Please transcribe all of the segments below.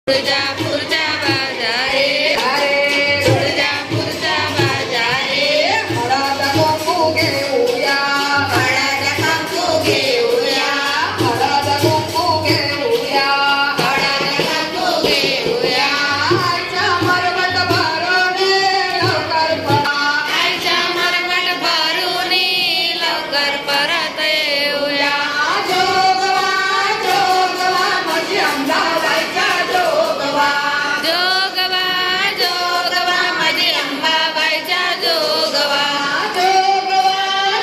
तुळजापूरच्या बाजारे तुळजापूरच्या बाजारे हळद कुंकू घेऊया हळद कुंकू घेऊया हळद कुंकू घेऊया हळद कुंकू घेऊया आईच्या मरवट भरून लवकर आईच्या मरवट भरून लवकर परत येऊया जोगवा जोगवा माझी अंबाबाईचा जोगवा जोगवा जोगवा माझी अंबाबाईचा जोगवा जोगवा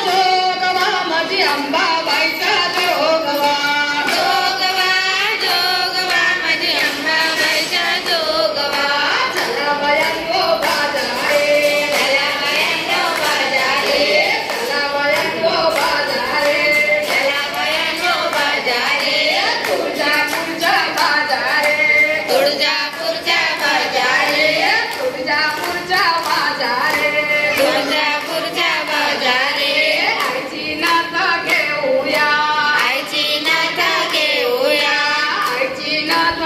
जोगवा माझी अंबाबाईचा जोगवा जोगवा जोगवा माझी अंबाबाईचा जोगवा चला बायांनो बाजारे चला बायांनो बाजारे चला बायांनो बाजारे चला बायांनो बाजारे तुळजापूरच्या बाजारे तुळजापूरच्या बाजारे तुळजापूरच्या बाजारे तुळजापूरच्या बाजारे आईची नाथ घेऊया आईची नाथ घेऊया आईची नाथ